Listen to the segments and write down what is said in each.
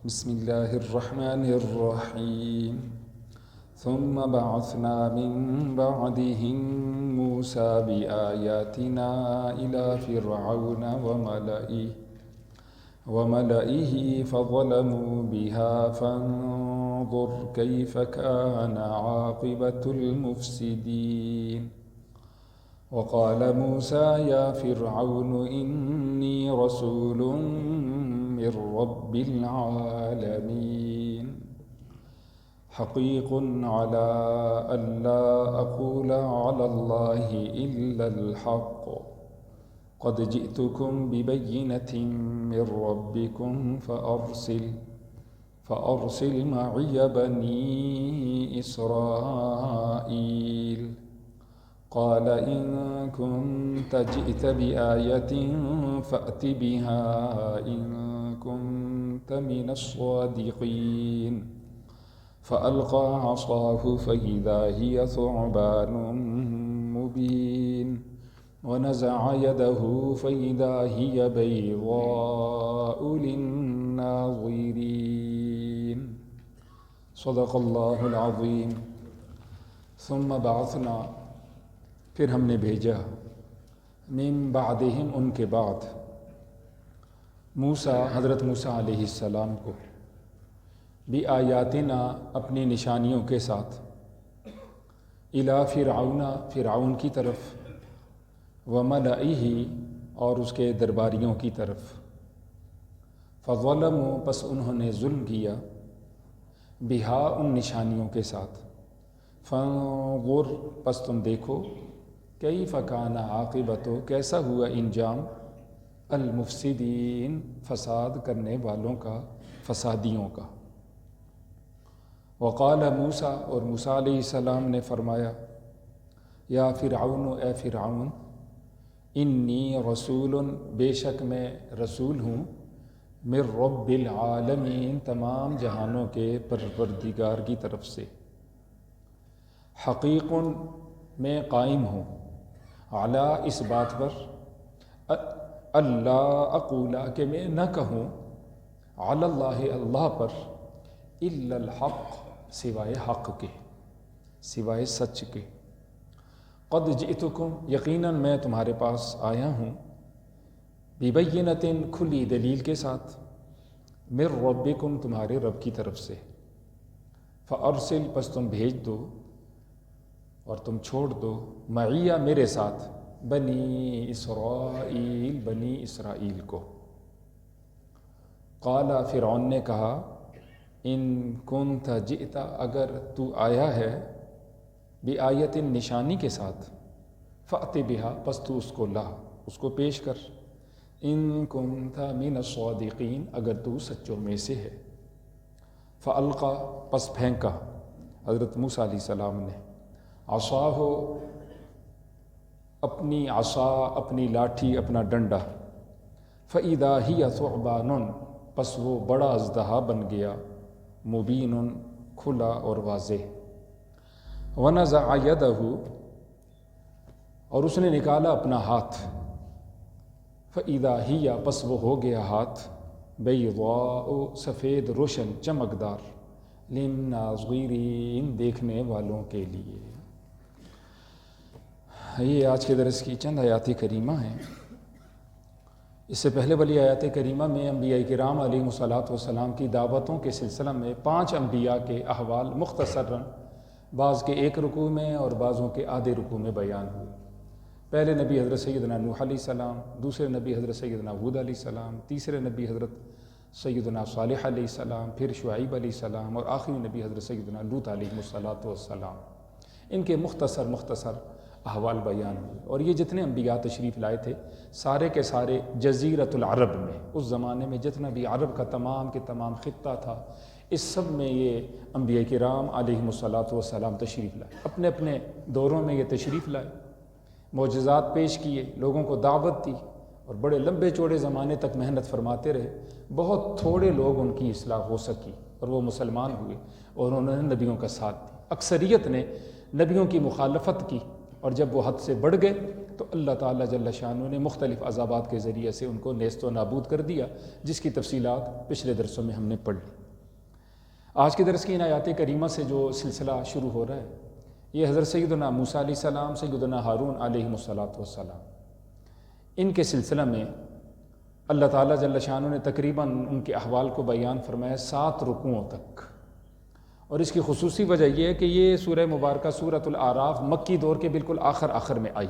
بسم الله الرحمن الرحيم ثم بعثنا من بعدهم موسى بآياتنا إلى فرعون وملئه فظلموا بها فانظر كيف كان عاقبة المفسدين وقال موسى يا فرعون إني رسول من رب العالمين حقيق على ألا أقول على الله إلا الحق قد جئتكم ببينة من ربكم فأرسل معي بني إسرائيل قال إن كنت جئت بآية فأت بها إن كنت من الصادقين فألقى عصاه فإذا هي ثعبان مبين ونزع يده فإذا هي بيضاء للناظرين صدق اللہ العظیم. ثم بعثنا، پھر ہم نے بھیجا، من بعدہم، ان کے بعد، موسیٰ، حضرت موسیٰ علیہ السلام کو، بآیاتنا، اپنی نشانیوں کے ساتھ، الی فرعون، فرعون کی طرف، وملئہ، اور اس کے درباریوں کی طرف، فظلموا، پس انہوں نے ظلم کیا، بہا، ان نشانیوں کے ساتھ، فانظر، پس تم دیکھو، کیف کان عاقبت، کیسا ہوا انجام، المفسدین، فساد کرنے والوں کا، فسادیوں کا. وقال موسیٰ، اور موسیٰ علیہ السلام نے فرمایا، یا فرعون، اے فرعون، انی رسول، بے شک میں رسول ہوں، من رب العالمین، تمام جہانوں کے پروردگار کی طرف سے، حقیق، میں قائم ہوں، علی، اس بات پر، اللہ اقولا، کہ میں نہ کہوں، علی اللہ، اللہ پر، الا الحق، سوائے حق کے، سوائے سچ کے. قد جئتکم، یقیناً میں تمہارے پاس آیا ہوں، ببینۃ، کھلی دلیل کے ساتھ، من ربکم، تمہارے رب کی طرف سے، فارسل، پس تم بھیج دو اور تم چھوڑ دو، معیہ، میرے ساتھ، بنی اسرائیل، بنی اسرائیل کو. قال، فرعون نے کہا، ان کنت جئت، اگر تو آیا ہے، بآیت، نشانی کے ساتھ، فأت بہا، پس تو اس کو لا، اس کو پیش کر، ان کنت من الصادقین، اگر تو سچوں میں سے ہے. فألقى، پس پھینکا حضرت موسیٰ علیہ السلام نے، عصاہ، اپنی عصا، اپنی لاٹھی، اپنا ڈنڈا، فإذا هي ثعبان، پس وہ بڑا اژدہا بن گیا، مبین، کھلا اور واضح. ونزع یدہ، اور اس نے نکالا اپنا ہاتھ، فإذا هي، پس وہ ہو گیا ہاتھ، بیضاء، سفید، روشن، چمکدار، للناظرین، دیکھنے والوں کے لیے. یہ آج کے درس کی چند آیات کریمہ ہیں. اس سے پہلے والی آیات کریمہ میں انبیاء کرام علیہم الصلاۃ والسلام کی دعوتوں کے سلسلہ میں 5 انبیاء کے احوال مختصراً، بعض کے ایک رکوع میں اور بعضوں کے آدھے رکوع میں بیان ہوئے. پہلے نبی حضرت سیدنا نوح علیہ السلام، دوسرے نبی حضرت سیدنا ہود علیہ السلام، تیسرے نبی حضرت سیدنا صالح علیہ السلام، پھر شعیب علیہ السلام، اور آخری نبی حضرت سیدنا لوط علیہ الصلاۃ والسلام. ان کے مختصر احوال بیان ہوئے. اور یہ جتنے انبیاء تشریف لائے تھے، سارے کے سارے جزیرۃ العرب میں، اس زمانے میں جتنا بھی عرب کا تمام کے تمام خطہ تھا، اس سب میں یہ انبیاء کرام علیہم الصلاۃ والسلام تشریف لائے، اپنے اپنے دوروں میں یہ تشریف لائے، معجزات پیش کیے، لوگوں کو دعوت دی، اور بڑے لمبے چوڑے زمانے تک محنت فرماتے رہے. بہت تھوڑے لوگ ان کی اصلاح ہو سکی اور وہ مسلمان ہوئے، اور انہوں نے نبیوں کا ساتھ دیا. اکثریت نے نبیوں کی مخالفت کی، اور جب وہ حد سے بڑھ گئے تو اللہ تعالیٰ جل شانہ نے مختلف عذابات کے ذریعے سے ان کو نیست و نابود کر دیا، جس کی تفصیلات پچھلے درسوں میں ہم نے پڑھ لی۔ آج کے درس کی ان آیات کریمہ سے جو سلسلہ شروع ہو رہا ہے، یہ حضرت سیدنا موسیٰ علیہ السلام، سیدنا ہارون علیہ السلام، ان کے سلسلہ میں اللہ تعالیٰ جل شانہ نے تقریباً ان کے احوال کو بیان فرمایا 7 رکوعوں تک۔ اور اس کی خصوصی وجہ یہ ہے کہ یہ سورہ مبارکہ سورۃ الاعراف مکی دور کے بالکل آخر میں آئی،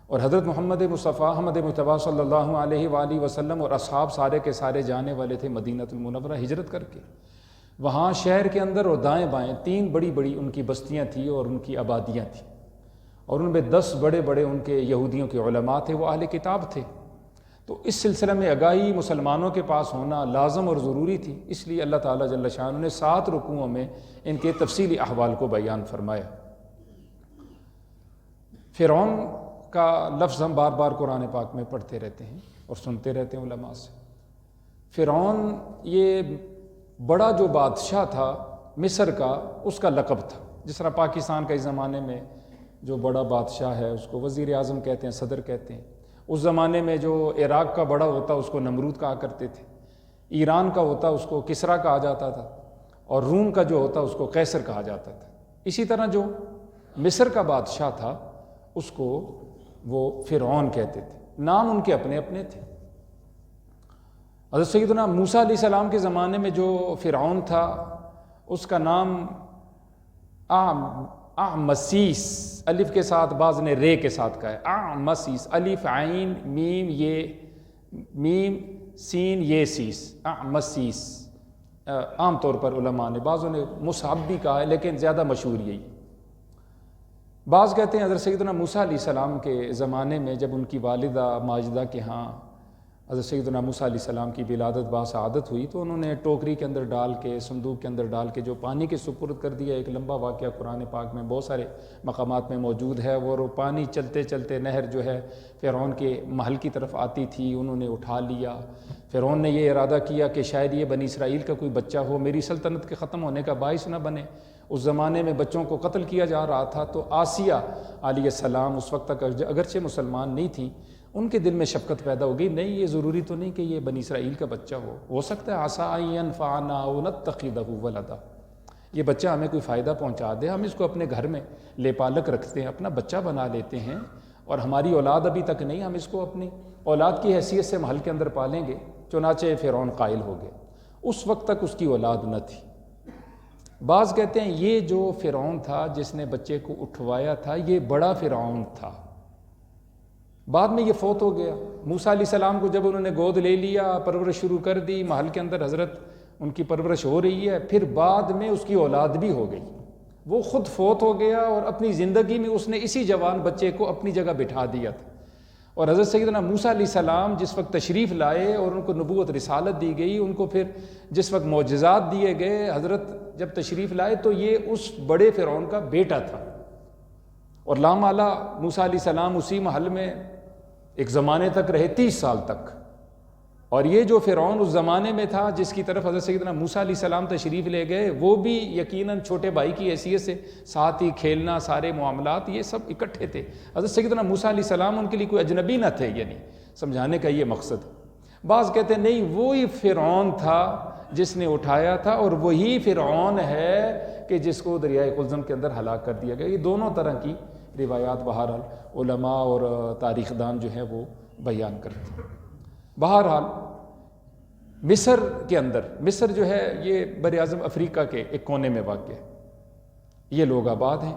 اور حضرت محمد مصطفیٰ احمد مجتبیٰ صلی اللہ علیہ وآلہ وسلم اور اصحاب سارے کے سارے جانے والے تھے مدینہ المنورہ ہجرت کر کے۔ وہاں شہر کے اندر اور دائیں بائیں 3 بڑی بڑی ان کی بستیاں تھیں اور ان کی آبادیاں تھیں، اور ان میں 10 بڑے بڑے ان کے یہودیوں کے علماء تھے، وہ اہل کتاب تھے۔ تو اس سلسلے میں آگاہی مسلمانوں کے پاس ہونا لازم اور ضروری تھی، اس لیے اللہ تعالیٰ جل شانہ نے 7 رکوعوں میں ان کے تفصیلی احوال کو بیان فرمایا۔ فرعون کا لفظ ہم بار بار قرآن پاک میں پڑھتے رہتے ہیں اور سنتے رہتے ہیں علماء سے۔ فرعون یہ بڑا جو بادشاہ تھا مصر کا، اس کا لقب تھا، جس طرح پاکستان کا اس زمانے میں جو بڑا بادشاہ ہے اس کو وزیر اعظم کہتے ہیں، صدر کہتے ہیں۔ اس زمانے میں جو عراق کا بڑا ہوتا اس کو نمرود کہا کرتے تھے، ایران کا ہوتا اس کو کسریٰ کہا جاتا تھا، اور روم کا جو ہوتا اس کو قیصر کہا جاتا تھا۔ اسی طرح جو مصر کا بادشاہ تھا اس کو وہ فرعون کہتے تھے، نام ان کے اپنے اپنے تھے۔ حضرت سیدنا موسیٰ علیہ السلام کے زمانے میں جو فرعون تھا اس کا نام اعمسیس، الف کے ساتھ، بعض نے رے کے ساتھ کہا ہے، اعمسیس، الف عین میم یہ میم سین یہ سیس، اعمسیس۔ عام طور پر علماء نے، بعضوں نے مصعب بھی کہا ہے، لیکن زیادہ مشہور یہی۔ بعض کہتے ہیں حضرت سیدنا موسیٰ علیہ السلام کے زمانے میں جب ان کی والدہ ماجدہ کے ہاں حضرت سیدنا موسیٰ علیہ السلام کی ولادت باسعادت ہوئی، تو انہوں نے ٹوکری کے اندر ڈال کے، صندوق کے اندر ڈال کے جو پانی کے سپرد کر دیا۔ ایک لمبا واقعہ قرآن پاک میں بہت سارے مقامات میں موجود ہے، وہ پانی چلتے چلتے نہر جو ہے فرعون کے محل کی طرف آتی تھی، انہوں نے اٹھا لیا۔ فرعون نے یہ ارادہ کیا کہ شاید یہ بنی اسرائیل کا کوئی بچہ ہو، میری سلطنت کے ختم ہونے کا باعث نہ بنے۔ اس زمانے میں بچوں کو قتل کیا جا رہا تھا، تو آسیہ علیہ السلام اس وقت تک اگرچہ مسلمان نہیں تھیں، ان کے دل میں شفقت پیدا ہو گئی، نہیں یہ ضروری تو نہیں کہ یہ بنی اسرائیل کا بچہ ہو سکتا ہے عسیٰ ان ینفعنا او نتخذہ ولدا، یہ بچہ ہمیں کوئی فائدہ پہنچا دے، ہم اس کو اپنے گھر میں لے پالک رکھتے ہیں، اپنا بچہ بنا لیتے ہیں، اور ہماری اولاد ابھی تک نہیں، ہم اس کو اپنی اولاد کی حیثیت سے محل کے اندر پالیں گے۔ چنانچہ فرعون قائل ہو گیا، اس وقت تک اس کی اولاد نہ تھی۔ بعض کہتے ہیں یہ جو فرعون تھا جس نے بچے کو اٹھوایا تھا، یہ بڑا فرعون تھا، بعد میں یہ فوت ہو گیا۔ موسیٰ علیہ السلام کو جب انہوں نے گود لے لیا، پرورش شروع کر دی، محل کے اندر حضرت ان کی پرورش ہو رہی ہے، پھر بعد میں اس کی اولاد بھی ہو گئی، وہ خود فوت ہو گیا، اور اپنی زندگی میں اس نے اسی جوان بچے کو اپنی جگہ بٹھا دیا تھا۔ اور حضرت سیدنا موسیٰ علیہ السلام جس وقت تشریف لائے اور ان کو نبوت رسالت دی گئی، ان کو پھر جس وقت معجزات دیے گئے، حضرت جب تشریف لائے تو یہ اس بڑے فرعون کا بیٹا تھا، اور لامالا موسیٰ علیہ السلام اسی محل میں ایک زمانے تک رہے، 30 سال تک۔ اور یہ جو فرعون اس زمانے میں تھا جس کی طرف حضرت سیدنا موسیٰ علیہ السلام تشریف لے گئے، وہ بھی یقیناً چھوٹے بھائی کی حیثیت سے ساتھ ہی کھیلنا، سارے معاملات یہ سب اکٹھے تھے۔ حضرت سیدنا موسیٰ علیہ السلام ان کے لیے کوئی اجنبی نہ تھے، یعنی سمجھانے کا یہ مقصد ہے۔ بعض کہتے ہیں نہیں، وہی فرعون تھا جس نے اٹھایا تھا، اور وہی فرعون ہے کہ جس کو دریائے قلزم کے اندر ہلاک کر دیا گیا۔ یہ دونوں طرح کی روایات بہرحال علماء اور تاریخ دان جو ہیں وہ بیان کرتے ہیں۔ بہرحال مصر کے اندر، مصر جو ہے یہ بر اعظم افریقہ کے ایک کونے میں واقع ہے، یہ لوگ آباد ہیں،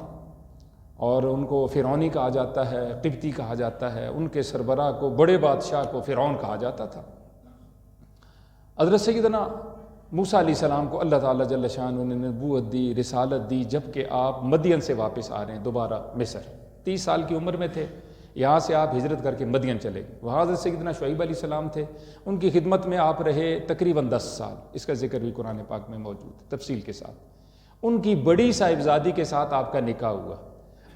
اور ان کو فرعونی کہا جاتا ہے، قبطی کہا جاتا ہے، ان کے سربراہ کو، بڑے بادشاہ کو فرعون کہا جاتا تھا۔ حضرت سیدنا موسیٰ علیہ السلام کو اللہ تعالیٰ جل شانہ نے نبوت دی، رسالت دی، جب کہ آپ مدین سے واپس آ رہے ہیں دوبارہ مصر، 30 سال کی عمر میں تھے، یہاں سے آپ ہجرت کر کے مدین چلے گئے۔ وہاں حضرت سیدنا شعیب علیہ السلام تھے، ان کی خدمت میں آپ رہے تقریباً 10 سال، اس کا ذکر بھی قرآن پاک میں موجود ہے تفصیل کے ساتھ۔ ان کی بڑی صاحبزادی کے ساتھ آپ کا نکاح ہوا۔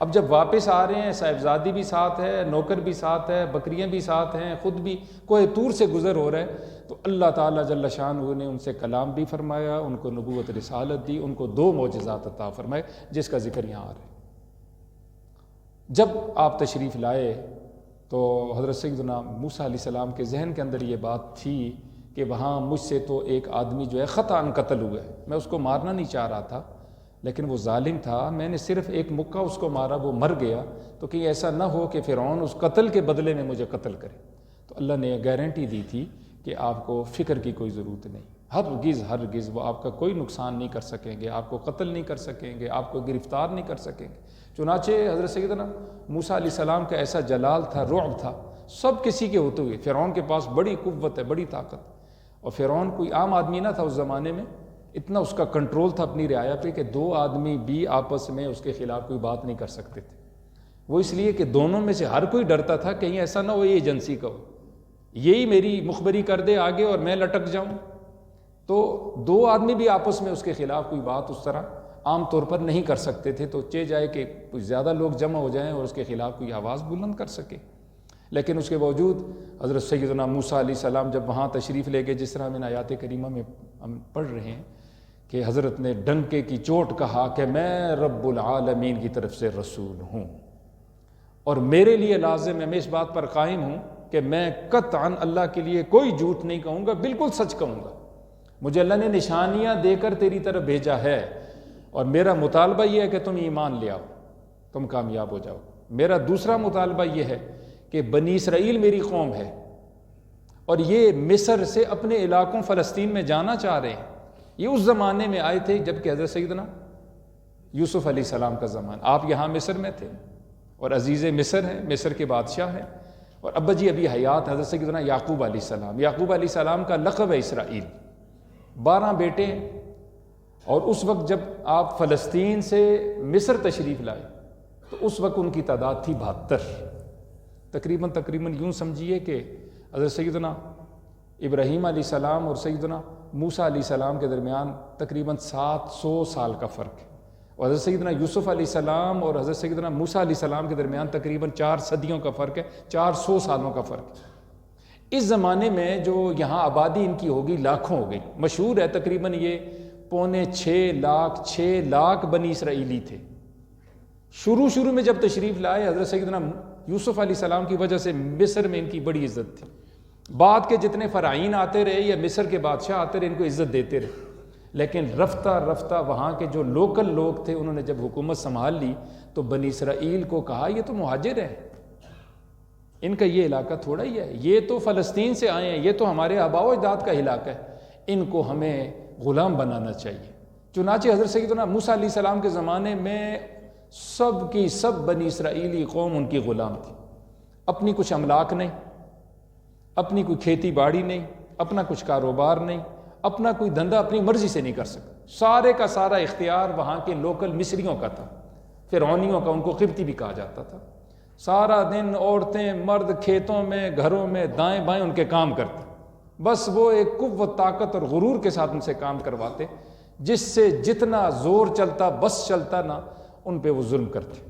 اب جب واپس آ رہے ہیں، صاحبزادی بھی ساتھ ہے، نوکر بھی ساتھ ہے، بکریاں بھی ساتھ ہیں، خود بھی کوہ طور سے گزر ہو رہا ہے، تو اللہ تعالیٰ جل شانہ نے ان سے کلام بھی فرمایا، ان کو نبوت رسالت دی، ان کو 2 معجزات عطا فرمائے، جس کا ذکر یہاں آ رہا ہے۔ جب آپ تشریف لائے تو حضرت سیدنا موسیٰ علیہ السلام کے ذہن کے اندر یہ بات تھی کہ وہاں مجھ سے تو ایک آدمی جو ہے خطاً قتل ہوا ہے، میں اس کو مارنا نہیں چاہ رہا تھا لیکن وہ ظالم تھا، میں نے صرف ایک مکہ اس کو مارا، وہ مر گیا، تو کہیں ایسا نہ ہو کہ فرعون اس قتل کے بدلے میں مجھے قتل کرے۔ تو اللہ نے یہ گارنٹی دی تھی کہ آپ کو فکر کی کوئی ضرورت نہیں، ہرگز وہ آپ کا کوئی نقصان نہیں کر سکیں گے، آپ کو قتل نہیں کر سکیں گے، آپ کو گرفتار نہیں کر سکیں گے۔ چنانچہ حضرت سیدنا موسیٰ علیہ السلام کا ایسا جلال تھا، رعب تھا، سب کسی کے ہوتے ہوئے فرعون کے پاس بڑی قوت ہے، بڑی طاقت، اور فرعون کوئی عام آدمی نہ تھا اس زمانے میں، اتنا اس کا کنٹرول تھا اپنی رعایا پہ کہ دو آدمی بھی آپس میں اس کے خلاف کوئی بات نہیں کر سکتے تھے۔ وہ اس لیے کہ دونوں میں سے ہر کوئی ڈرتا تھا کہیں ایسا نہ ہو یہ ایجنسی کا ہو، یہی میری مخبری کر دے آگے اور میں لٹک جاؤں۔ تو دو آدمی بھی آپس میں اس کے خلاف کوئی بات اس طرح عام طور پر نہیں کر سکتے تھے، تو چہ جائے کہ کچھ زیادہ لوگ جمع ہو جائیں اور اس کے خلاف کوئی آواز بلند کر سکے۔ لیکن اس کے باوجود حضرت سیدنا موسیٰ علیہ السلام جب وہاں تشریف لے گئے، جس طرح میں آیات کریمہ میں ہم پڑھ رہے ہیں کہ حضرت نے ڈنکے کی چوٹ کہا کہ میں رب العالمین کی طرف سے رسول ہوں، اور میرے لیے لازم ہے، میں اس بات پر قائم ہوں کہ میں قطعاً اللہ کے لیے کوئی جھوٹ نہیں کہوں گا، بالکل سچ کہوں گا، مجھے اللہ نے نشانیاں دے کر تیری طرف بھیجا ہے، اور میرا مطالبہ یہ ہے کہ تم ایمان لے آؤ، تم کامیاب ہو جاؤ۔ میرا دوسرا مطالبہ یہ ہے کہ بنی اسرائیل میری قوم ہے، اور یہ مصر سے اپنے علاقوں فلسطین میں جانا چاہ رہے ہیں۔ یہ اس زمانے میں آئے تھے جب کہ حضرت سیدنا یوسف علیہ السلام کا زمانہ، آپ یہاں مصر میں تھے اور عزیز مصر ہیں، مصر کے بادشاہ ہیں، اور ابا جی ابھی حیات حضرت سیدنا یعقوب علیہ السلام۔ یعقوب علیہ السلام کا لقب ہے اسرائیل، 12 بیٹے ہیں، اور اس وقت جب آپ فلسطین سے مصر تشریف لائے تو اس وقت ان کی تعداد تھی 72۔ تقریباً یوں سمجھیے کہ حضرت سیدنا ابراہیم علیہ السلام اور سیدنا موسیٰ علیہ السلام کے درمیان تقریباً 700 سال کا فرق ہے، اور حضرت سیدنا یوسف علیہ السلام اور حضرت سیدنا موسیٰ علیہ السلام کے درمیان تقریباً 4 صدیوں کا فرق ہے، 400 سالوں کا فرق ہے۔ اس زمانے میں جو یہاں آبادی ان کی ہوگی لاکھوں ہو گئی، مشہور ہے تقریباً یہ 6 لاکھ بنی اسرائیلی تھے۔ شروع میں جب تشریف لائے حضرت سیدنا یوسف علیہ السلام کی وجہ سے مصر میں ان کی بڑی عزت تھی، بعد کے جتنے فرعین آتے رہے یا مصر کے بادشاہ آتے رہے ان کو عزت دیتے رہے، لیکن رفتہ وہاں کے جو لوکل لوگ تھے انہوں نے جب حکومت سنبھال لی تو بنی اسرائیل کو کہا یہ تو مہاجر ہیں، ان کا یہ علاقہ تھوڑا ہی ہے، یہ تو فلسطین سے آئے ہیں، یہ تو ہمارے آباء و اجداد کا علاقہ ہے، ان کو ہمیں غلام بنانا چاہیے۔ چنانچہ حضرت سیدنا موسیٰ علیہ السلام کے زمانے میں سب کی سب بنی اسرائیلی قوم ان کی غلام تھی، اپنی کچھ املاک نہیں، اپنی کوئی کھیتی باڑی نہیں، اپنا کچھ کاروبار نہیں، اپنا کوئی دھندہ اپنی مرضی سے نہیں کر سکتا، سارے کا سارا اختیار وہاں کے لوکل مصریوں کا تھا، فرعونیوں کا، ان کو قبطی بھی کہا جاتا تھا۔ سارا دن عورتیں مرد کھیتوں میں گھروں میں دائیں بائیں ان کے کام کرتے، بس وہ ایک قوت طاقت اور غرور کے ساتھ ان سے کام کرواتے، جس سے جتنا زور چلتا بس چلتا نا ان پہ وہ ظلم کرتے۔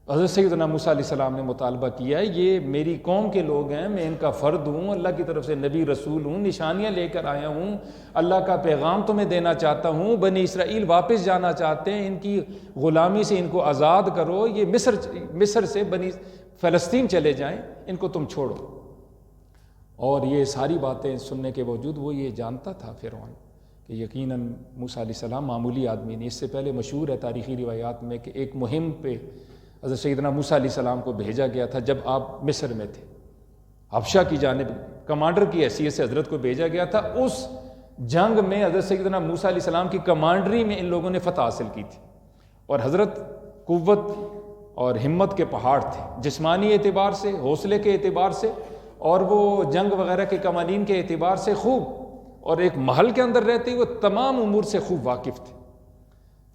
حضرت سیدنا موسیٰ علیہ السلام نے مطالبہ کیا ہے یہ میری قوم کے لوگ ہیں، میں ان کا فرد ہوں، اللہ کی طرف سے نبی رسول ہوں، نشانیاں لے کر آیا ہوں، اللہ کا پیغام تمہیں دینا چاہتا ہوں، بنی اسرائیل واپس جانا چاہتے ہیں، ان کی غلامی سے ان کو آزاد کرو، یہ مصر سے بنی فلسطین چلے جائیں، ان کو تم چھوڑو۔ اور یہ ساری باتیں سننے کے باوجود وہ یہ جانتا تھا فرعون کہ یقیناً موسیٰ علیہ السلام معمولی آدمی نہیں۔ اس سے پہلے مشہور ہے تاریخی روایات میں کہ ایک مہم پہ حضرت سیدنا موسیٰ علیہ السلام کو بھیجا گیا تھا جب آپ مصر میں تھے، حبشہ کی جانب کمانڈر کی حیثیت سے حضرت کو بھیجا گیا تھا۔ اس جنگ میں حضرت سیدنا موسیٰ علیہ السلام کی کمانڈری میں ان لوگوں نے فتح حاصل کی تھی، اور حضرت قوت اور ہمت کے پہاڑ تھے، جسمانی اعتبار سے، حوصلے کے اعتبار سے، اور وہ جنگ وغیرہ کے قوانین کے اعتبار سے خوب، اور ایک محل کے اندر رہتے ہوئے تمام امور سے خوب واقف تھے۔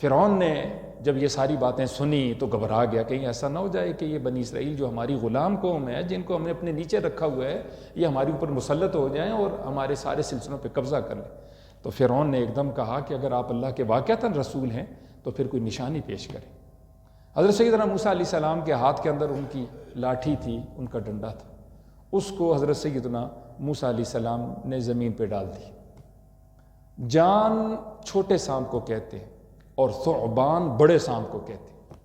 فرعون نے جب یہ ساری باتیں سنی تو گھبرا گیا، کہیں ایسا نہ ہو جائے کہ یہ بنی اسرائیل جو ہماری غلام قوم ہے، جن کو ہم نے اپنے نیچے رکھا ہوا ہے، یہ ہمارے اوپر مسلط ہو جائیں اور ہمارے سارے سلسلوں پہ قبضہ کر لیں۔ تو فرعون نے ایک دم کہا کہ اگر آپ اللہ کے واقعتاً رسول ہیں تو پھر کوئی نشانی پیش کریں۔ حضرت سیدنا موسیٰ علیہ السلام کے ہاتھ کے اندر ان کی لاٹھی تھی، ان کا ڈنڈا تھا، اس کو حضرت سیدنا موسیٰ علیہ السلام نے زمین پہ ڈال دی۔ جان چھوٹے سانپ کو کہتے ہیں اور ثعبان بڑے سانپ کو کہتے ہیں۔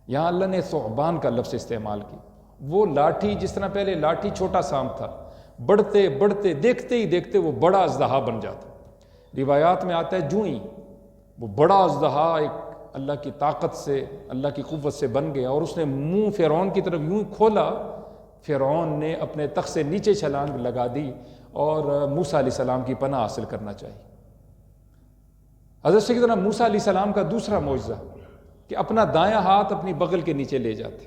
یہاں اللہ نے ثعبان کا لفظ استعمال کی. وہ لاٹھی، جس طرح پہلے لاٹھی چھوٹا سانپ تھا، بڑھتے بڑھتے دیکھتے ہی دیکھتے وہ بڑا اژدہا بن جاتا. روایات میں آتا ہے جو ہی وہ بڑا اژدہا ایک اللہ کی طاقت سے، اللہ کی قوت سے بن گیا اور اس نے منہ فرعون کی طرف یوں کھولا، فرعون نے اپنے تخت سے نیچے چھلانگ لگا دی اور موسیٰ علیہ السلام کی پناہ حاصل کرنا چاہیے. حضرت سیدنا موسیٰ علیہ السلام کا دوسرا معجزہ کہ اپنا دایاں ہاتھ اپنی بغل کے نیچے لے جاتے.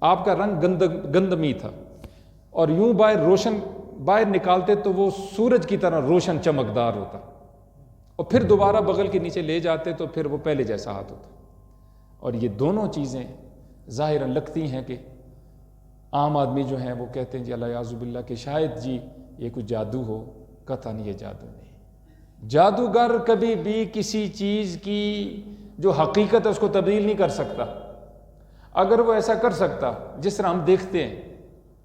آپ کا رنگ گندمی تھا اور یوں باہر نکالتے تو وہ سورج کی طرح روشن چمکدار ہوتا، اور پھر دوبارہ بغل کے نیچے لے جاتے تو پھر وہ پہلے جیسا ہاتھ ہوتا. اور یہ دونوں چیزیں ظاہراً لگتی ہیں کہ عام آدمی جو ہیں وہ کہتے ہیں جی اللہ یعوذ باللہ کہ شاید جی یہ کچھ جادو ہو. قطعاً یہ جادو نہیں. جادوگر کبھی بھی کسی چیز کی جو حقیقت ہے اس کو تبدیل نہیں کر سکتا. اگر وہ ایسا کر سکتا، جس طرح ہم دیکھتے ہیں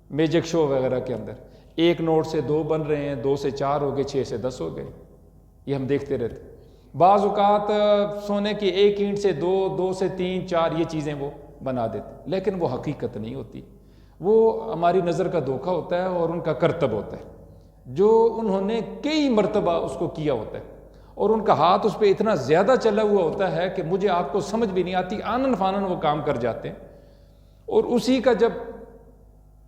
میجک شو وغیرہ کے اندر، 1 نوٹ سے 2 بن رہے ہیں، 2 سے 4 ہو گئے، 6 سے 10 ہو گئے، یہ ہم دیکھتے رہتے. بعض اوقات سونے کی 1 اینٹ سے 2، 2 سے 3، 4 یہ چیزیں وہ بنا دیتے، لیکن وہ حقیقت نہیں ہوتی. وہ ہماری نظر کا دھوکہ ہوتا ہے اور ان کا کرتب ہوتا ہے جو انہوں نے کئی مرتبہ اس کو کیا ہوتا ہے، اور ان کا ہاتھ اس پہ اتنا زیادہ چلا ہوا ہوتا ہے کہ مجھے آپ کو سمجھ بھی نہیں آتی. آنن فانن وہ کام کر جاتے ہیں، اور اسی کا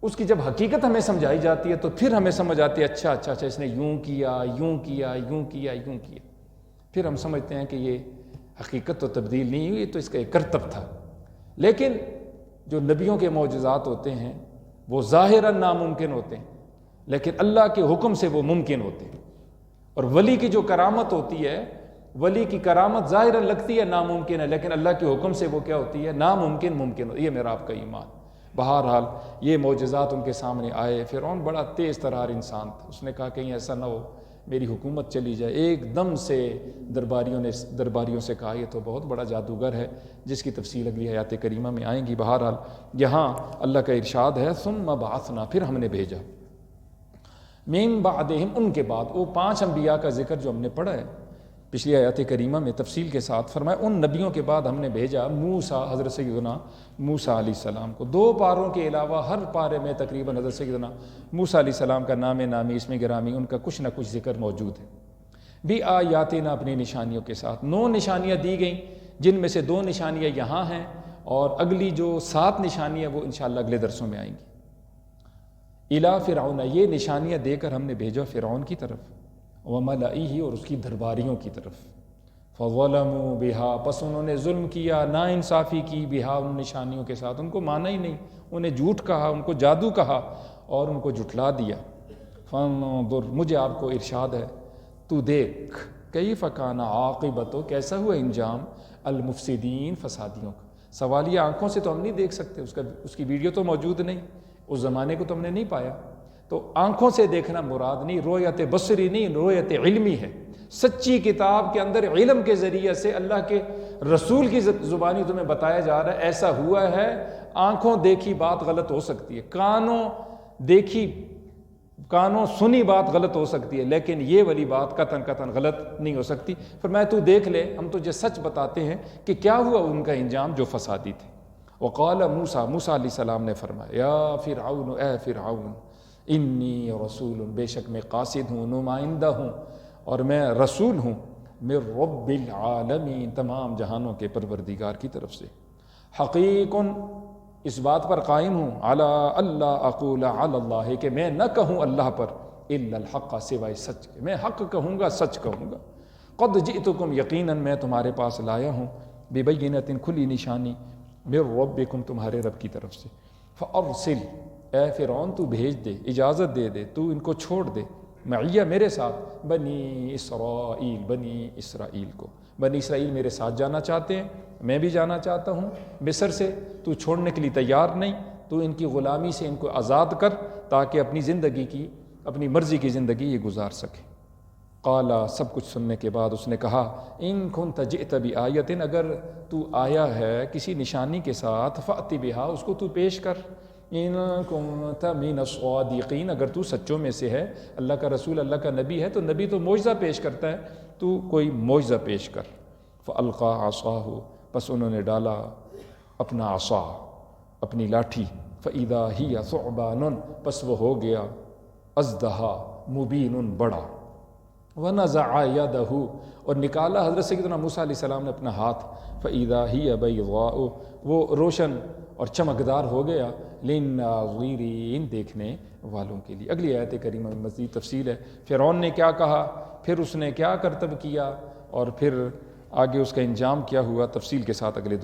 اس کی جب حقیقت ہمیں سمجھائی جاتی ہے تو پھر ہمیں سمجھ آتی ہے اچھا اس نے یوں کیا، یوں کیا، یوں کیا، یوں کیا. پھر ہم سمجھتے ہیں کہ یہ حقیقت تو تبدیل نہیں ہوئی، تو اس کا ایک کرتب تھا. لیکن جو نبیوں کے معجزات ہوتے ہیں وہ ظاہراً ناممکن ہوتے ہیں، لیکن اللہ کے حکم سے وہ ممکن ہوتے ہیں. اور ولی کی جو کرامت ہوتی ہے، ولی کی کرامت ظاہراً لگتی ہے ناممکن ہے، لیکن اللہ کے حکم سے وہ کیا ہوتی ہے؟ ناممکن ممکن ہوتی ہے. یہ میرا آپ کا ایمان. بہرحال یہ معجزات ان کے سامنے آئے. فرعون بڑا تیز ترار انسان تھا. اس نے کہا کہیں ایسا نہ ہو میری حکومت چلی جائے. ایک دم سے درباریوں سے کہا یہ تو بہت بڑا جادوگر ہے، جس کی تفصیل اگلی آیات کریمہ میں آئیں گی. بہرحال یہاں اللہ کا ارشاد ہے ثم بعثنا، پھر ہم نے بھیجا، من بعدہم، ان کے بعد. وہ 5 انبیاء کا ذکر جو ہم نے پڑھا ہے پچھلی آیات کریمہ میں تفصیل کے ساتھ فرمایا ان نبیوں کے بعد ہم نے بھیجا موسیٰ، حضرت سیدنا موسیٰ علیہ السلام کو. 2 پاروں کے علاوہ ہر پارے میں تقریباً حضرت سیدنا موسیٰ علیہ السلام کا نام نامی، اسم گرامی، ان کا کچھ نہ کچھ ذکر موجود ہے. بھی آیاتنا، اپنی نشانیوں کے ساتھ. 9 نشانیاں دی گئیں، جن میں سے 2 نشانیاں یہاں ہیں، اور اگلی جو 7 نشانیاں وہ انشاءاللہ اگلے درسوں میں آئیں گی. الی فرعون، یہ نشانیاں دے کر ہم نے بھیجا فرعون کی طرف، وملئہ، اور اس کی درباریوں کی طرف. فظلموا بہا، پس انہوں نے ظلم کیا، ناانصافی کی، بہا، ان نشانیوں کے ساتھ. ان کو مانا ہی نہیں، انہیں جھوٹ کہا، ان کو جادو کہا اور ان کو جھٹلا دیا. فانظر، مجھے آپ کو ارشاد ہے تو دیکھ، کیف کان عاقبت، کیسا ہوا انجام، المفسدین، فسادیوں کا. سوالیہ آنکھوں سے تو ہم نہیں دیکھ سکتے، اس کی ویڈیو تو موجود نہیں، اس زمانے کو تو ہم نے نہیں پایا. تو آنکھوں سے دیکھنا مراد نہیں، رویت بصری نہیں، رویت علمی ہے. سچی کتاب کے اندر علم کے ذریعے سے اللہ کے رسول کی زبانی تمہیں بتایا جا رہا ہے ایسا ہوا ہے. آنکھوں دیکھی بات غلط ہو سکتی ہے، کانوں سنی بات غلط ہو سکتی ہے، لیکن یہ والی بات قطعاً غلط نہیں ہو سکتی. فرمایا تو دیکھ لے، ہم تجھے سچ بتاتے ہیں کہ کیا ہوا ان کا انجام جو فسادی تھے. وقال موسیٰ علیہ السلام نے فرمایا، یا فرعون، اے فرعون، انی رسول، بے شک میں قاصد ہوں، نمائندہ ہوں، اور میں رسول ہوں، من رب العالمین، تمام جہانوں کے پروردگار کی طرف سے. حقیق، اس بات پر قائم ہوں، علی اللہ اقول علی اللہ، کہ میں نہ کہوں اللہ پر الا الحق، سوائے سچ کے. میں حق کہوں گا، سچ کہوں گا. قد جئتکم، یقیناً میں تمہارے پاس لایا ہوں، ببینۃ، کھلی نشانی، من ربکم، تمہارے رب کی طرف سے. فارسل، اے فرعون تو بھیج دے، اجازت دے دے، تو ان کو چھوڑ دے، معیہ، میرے ساتھ، بنی اسرائیل کو. بنی اسرائیل میرے ساتھ جانا چاہتے ہیں، میں بھی جانا چاہتا ہوں. مصر سے تو چھوڑنے کے لیے تیار نہیں، تو ان کی غلامی سے ان کو آزاد کر تاکہ اپنی مرضی کی زندگی یہ گزار سکے. قالا، سب کچھ سننے کے بعد اس نے کہا، ان کنت جئت بآیۃ، اگر تو آیا ہے کسی نشانی کے ساتھ، فأتی بہا، اس کو تو پیش کر. ان کنت من الصادقین، اگر تو سچوں میں سے ہے، اللہ کا رسول، اللہ کا نبی ہے، تو نبی تو معجزہ پیش کرتا ہے، تو کوئی معجزہ پیش کر. فالقى عصاہ، پس انہوں نے ڈالا اپنا عصا، اپنی لاٹھی، فَإِذَا هِيَ ثُعْبَانٌ پس وہ ہو گیا ازدہا مبین بڑا، وَنَزَعَ يَدَهُ اور نکالا حضرت سیدنا موسیٰ علیہ السلام نے اپنا ہاتھ، فَإِذَا هِيَ بَيْضَاءُ وہ روشن اور چمکدار ہو گیا، لِلنَّاظِرِينَ دیکھنے والوں کے لیے۔ اگلی آیت کریمہ میں مزید تفصیل ہے، فرعون نے کیا کہا، پھر اس نے کیا کرتب کیا، اور پھر آگے اس کا انجام کیا ہوا، تفصیل کے ساتھ اگلے